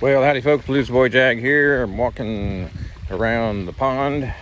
Well, howdy folks, Bluesboyjag here. I'm walking around the pond,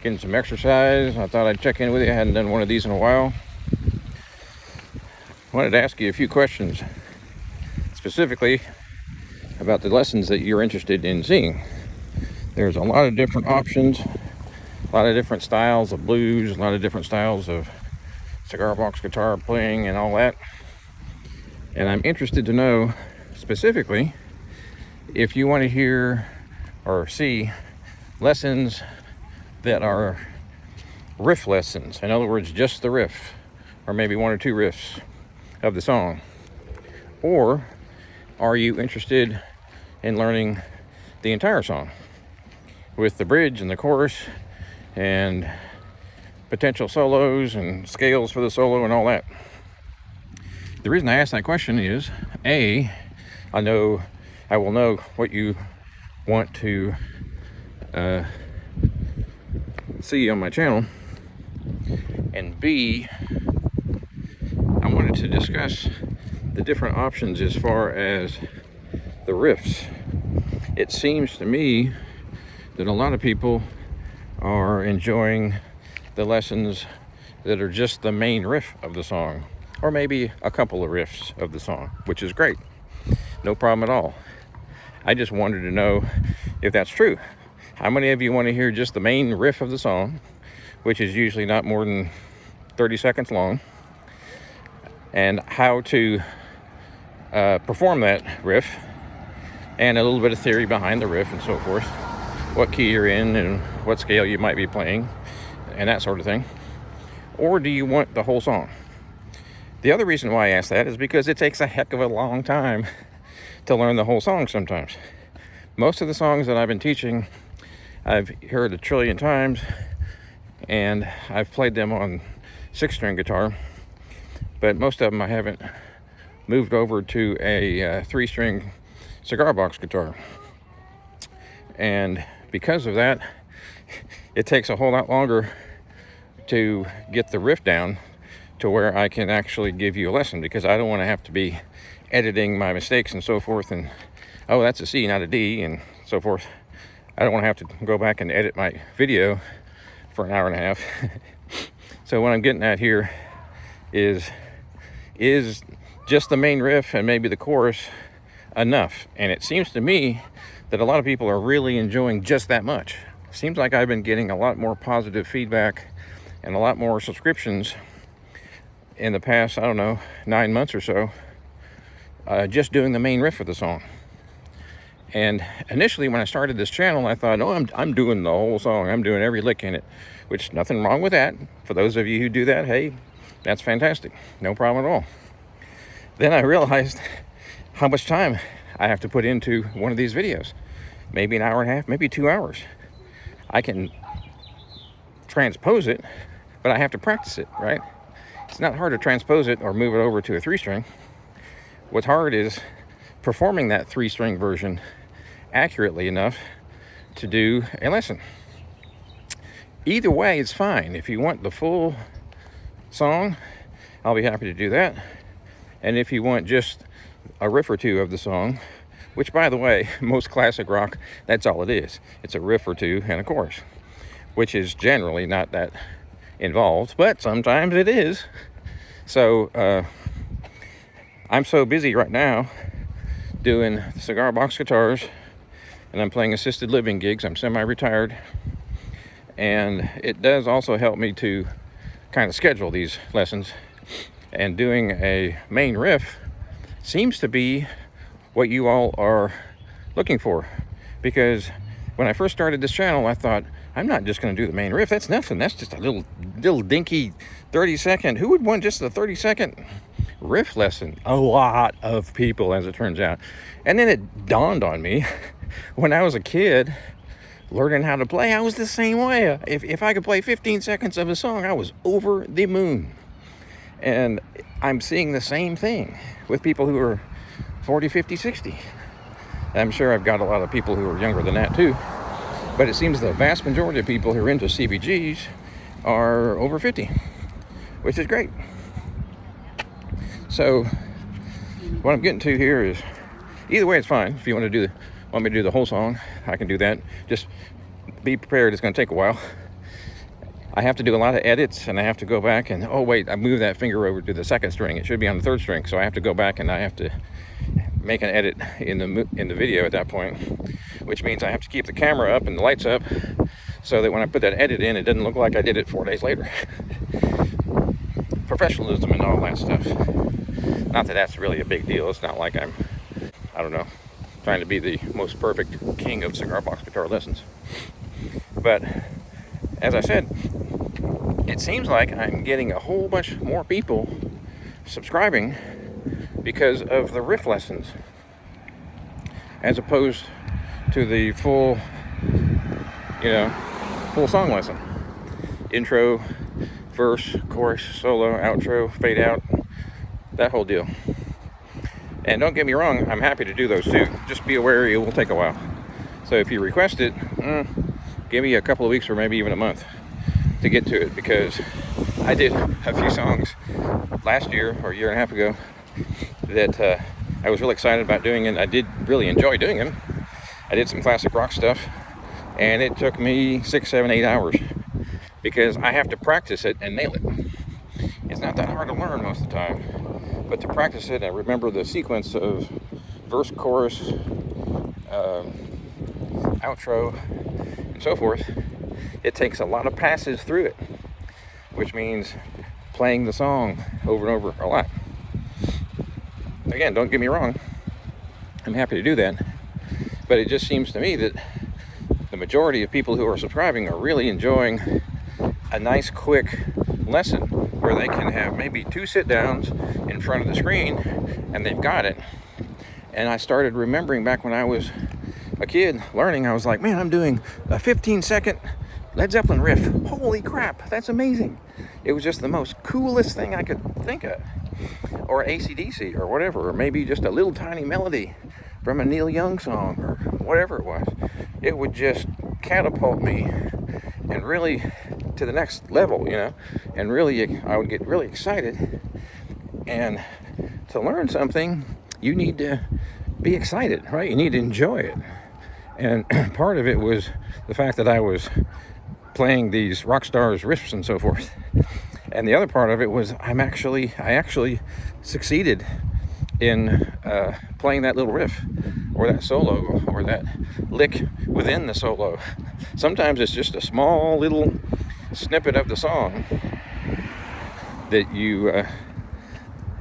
getting some exercise. I thought I'd check in with you. I hadn't done one of these in a while. I wanted to ask you a few questions, specifically about the lessons that you're interested in seeing. There's a lot of different options, a lot of different styles of blues, a lot of different styles of cigar box guitar playing and all that. And I'm interested to know specifically if you want to hear or see lessons that are riff lessons. In other words, just the riff, or maybe one or two riffs of the song. Or are you interested in learning the entire song with the bridge and the chorus and potential solos and scales for the solo and all that? The reason I ask that question is, A, I will know what you want to see on my channel, and B, I wanted to discuss the different options as far as the riffs. It seems to me that a lot of people are enjoying the lessons that are just the main riff of the song, or maybe a couple of riffs of the song, which is great. No problem at all. I just wanted to know if that's true. How many of you want to hear just the main riff of the song, which is usually not more than 30 seconds long, and how to perform that riff, and a little bit of theory behind the riff and so forth, what key you're in and what scale you might be playing and that sort of thing? Or do you want the whole song? The other reason why I ask that is because it takes a heck of a long time to learn the whole song sometimes. Most of the songs that I've been teaching, I've heard a trillion times, and I've played them on 6-string guitar, but most of them I haven't moved over to a 3-string cigar box guitar. And because of that, it takes a whole lot longer to get the riff down to where I can actually give you a lesson, because I don't want to have to be editing my mistakes and so forth, and oh, that's a C, not a D, and so forth. I don't want to have to go back and edit my video for an hour and a half. So what I'm getting at here is just the main riff and maybe the chorus enough? And it seems to me that a lot of people are really enjoying just that much. Seems like I've been getting a lot more positive feedback and a lot more subscriptions in the past, I don't know, 9 months or so, just doing the main riff of the song. And initially when I started this channel, I thought, oh, I'm doing the whole song, I'm doing every lick in it, which nothing wrong with that. For those of you who do that, hey, that's fantastic, no problem at all. Then I realized how much time I have to put into one of these videos. Maybe an hour and a half, maybe 2 hours. I can transpose it, but I have to practice it, right? It's not hard to transpose it or move it over to a 3-string. What's hard is performing that 3-string version accurately enough to do a lesson. Either way, it's fine. If you want the full song, I'll be happy to do that. And if you want just a riff or two of the song, which, by the way, most classic rock, that's all it is. It's a riff or two and a chorus, which is generally not that involved, but sometimes it is. So I'm so busy right now doing cigar box guitars, and I'm playing assisted living gigs. I'm semi-retired, and it does also help me to kind of schedule these lessons. And doing a main riff seems to be what you all are looking for, because when I first started this channel, I thought, I'm not just going to do the main riff. That's nothing. That's just a little dinky 30-second. Who would want just a 30-second riff lesson? A lot of people, as it turns out. And then it dawned on me, when I was a kid learning how to play, I was the same way. If I could play 15 seconds of a song, I was over the moon. And I'm seeing the same thing with people who are 40, 50, 60. I'm sure I've got a lot of people who are younger than that too. But it seems the vast majority of people who are into CBGs are over 50, which is great. So what I'm getting to here is Either way, it's fine. If you want me to do the whole song, I can do that. Just be prepared. It's going to take a while. I have to do a lot of edits, and I have to go back and, oh wait, I moved that finger over to the second string. It should be on the third string, so I have to go back and I have to make an edit in the video at that point, which means I have to keep the camera up and the lights up so that when I put that edit in, it doesn't look like I did it 4 days later. Professionalism and all that stuff. Not that that's really a big deal. It's not like I don't know, trying to be the most perfect king of cigar box guitar lessons. But as I said, it seems like I'm getting a whole bunch more people subscribing because of the riff lessons, as opposed to the full song lesson. Intro, verse, chorus, solo, outro, fade out, that whole deal. And don't get me wrong, I'm happy to do those too. Just be aware it will take a while. So if you request it, give me a couple of weeks or maybe even a month to get to it, because I did a few songs last year or a year and a half ago that I was really excited about doing, and I did really enjoy doing them. I did some classic rock stuff, and it took me 6, 7, 8 hours because I have to practice it and nail it. It's not that hard to learn most of the time, but to practice it and remember the sequence of verse, chorus, outro, and so forth, it takes a lot of passes through it, which means playing the song over and over a lot. Again, don't get me wrong, I'm happy to do that, but it just seems to me that the majority of people who are subscribing are really enjoying a nice quick lesson where they can have maybe 2 sit downs in front of the screen and they've got it. And I started remembering back when I was a kid learning, I was like, man, I'm doing a 15-second Led Zeppelin riff. Holy crap, that's amazing. It was just the most coolest thing I could think of. Or AC/DC or whatever, or maybe just a little tiny melody from a Neil Young song or whatever it was. It would just catapult me and really to the next level, and really I would get really excited. And to learn something, you need to be excited, right? You need to enjoy it. And part of it was the fact that I was playing these rock stars riffs and so forth. And the other part of it was I actually succeeded in playing that little riff or that solo or that lick within the solo. Sometimes it's just a small little snippet of the song that you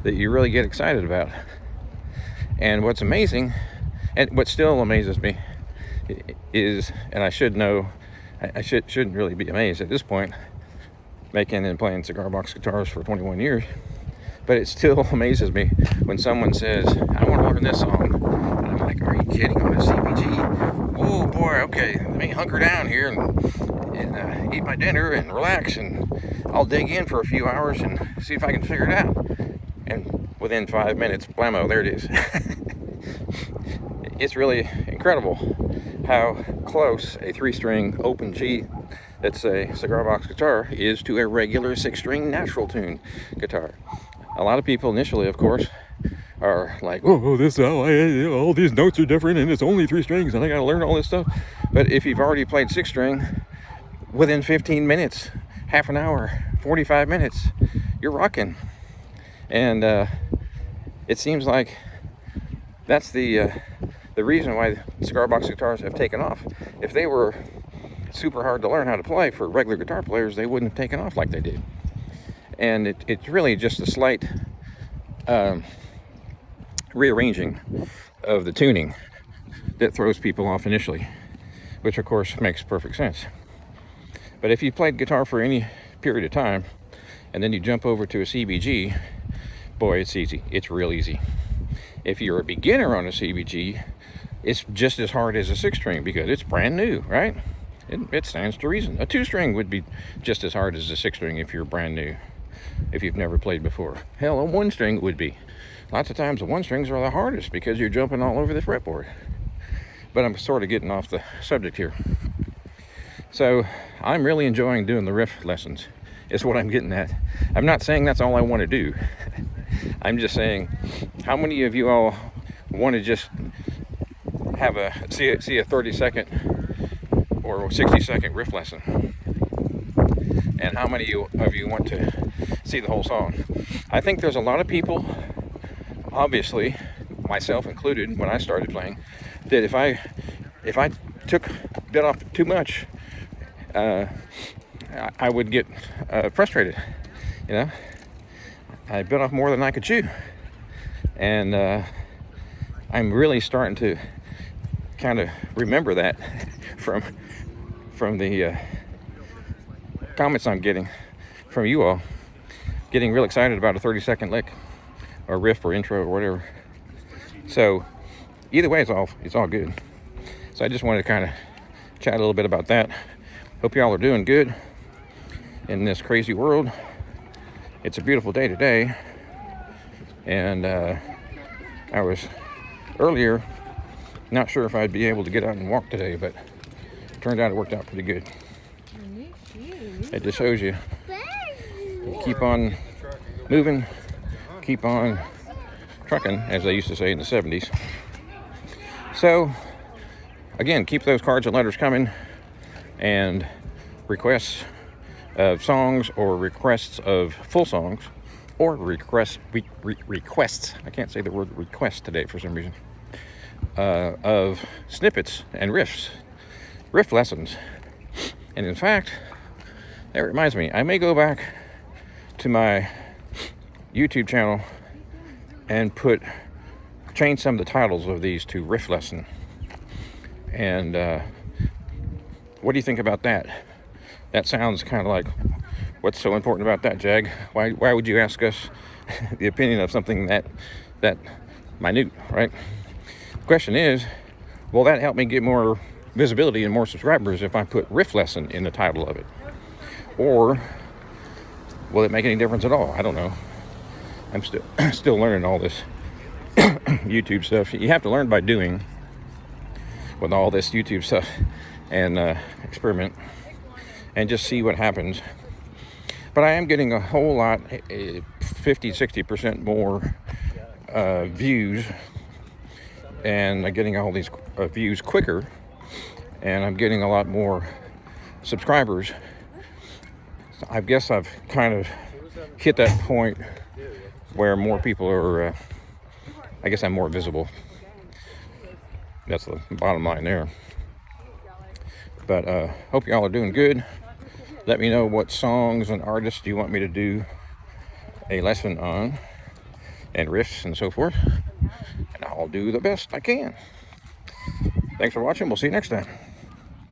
really get excited about. And what's amazing, and what still amazes me, is, and I should know, I shouldn't really be amazed at this point, making and playing cigar box guitars for 21 years, but it still amazes me when someone says, I want to learn this song, and I'm like, are you kidding, on a CBG? Oh boy, okay, let me hunker down here and eat my dinner and relax, and I'll dig in for a few hours and see if I can figure it out. And within 5 minutes, blammo, there it is. It's really incredible how close a 3-string open G that's a cigar box guitar is to a regular 6-string natural tune guitar. A lot of people initially, of course, are like, oh, all these notes are different and it's only 3 strings and I gotta learn all this stuff. But if you've already played 6-string, within 15 minutes, half an hour, 45 minutes, you're rocking. And it seems like that's the reason why cigar box guitars have taken off. If they were super hard to learn how to play for regular guitar players, they wouldn't have taken off like they did. And it's really just a slight rearranging of the tuning that throws people off initially, which of course makes perfect sense. But if you played guitar for any period of time and then you jump over to a CBG, boy, it's easy. It's real easy. If you're a beginner on a CBG, it's just as hard as a 6-string because it's brand new, right? It stands to reason. A 2-string would be just as hard as a 6-string if you're brand new, if you've never played before. Hell, a 1-string would be. Lots of times the 1-strings are the hardest because you're jumping all over the fretboard. But I'm sort of getting off the subject here. So I'm really enjoying doing the riff lessons, is what I'm getting at. I'm not saying that's all I want to do. I'm just saying, how many of you all want to just have a see a 30-second or 60-second riff lesson, and how many of you want to see the whole song. I think there's a lot of people, obviously myself included when I started playing, that if I bit off too much, I would get frustrated. You know, I bit off more than I could chew, and I'm really starting to kind of remember that from the comments I'm getting from you all, getting real excited about a 30-second lick or riff or intro or whatever. So either way, it's all good. So I just wanted to kind of chat a little bit about that. Hope y'all are doing good in this crazy world. It's a beautiful day today, and I was earlier not sure if I'd be able to get out and walk today, but it turned out it worked out pretty good. It just shows you keep on moving, keep on trucking, as they used to say in the 70s. So again, keep those cards and letters coming, and requests of songs or requests of full songs, or requests, I can't say the word request today for some reason, of snippets and riff lessons. And in fact, that reminds me, I may go back to my YouTube channel and change some of the titles of these to riff lesson. And what do you think about that? That sounds kind of like, what's so important about that, Jag? Why would you ask us the opinion of something that minute, right? The question is, will that help me get more visibility and more subscribers if I put riff lesson in the title of it? Or will it make any difference at all? I don't know. I'm still learning all this YouTube stuff. You have to learn by doing with all this YouTube stuff, and experiment and just see what happens. But I am getting a whole lot, 50-60% more views, and I'm getting all these views quicker, and I'm getting a lot more subscribers. So I guess I've kind of hit that point where more people are, I guess I'm more visible. That's the bottom line there. But hope y'all are doing good. Let me know what songs and artists you want me to do a lesson on, and riffs and so forth, and I'll do the best I can. Thanks for watching. We'll see you next time.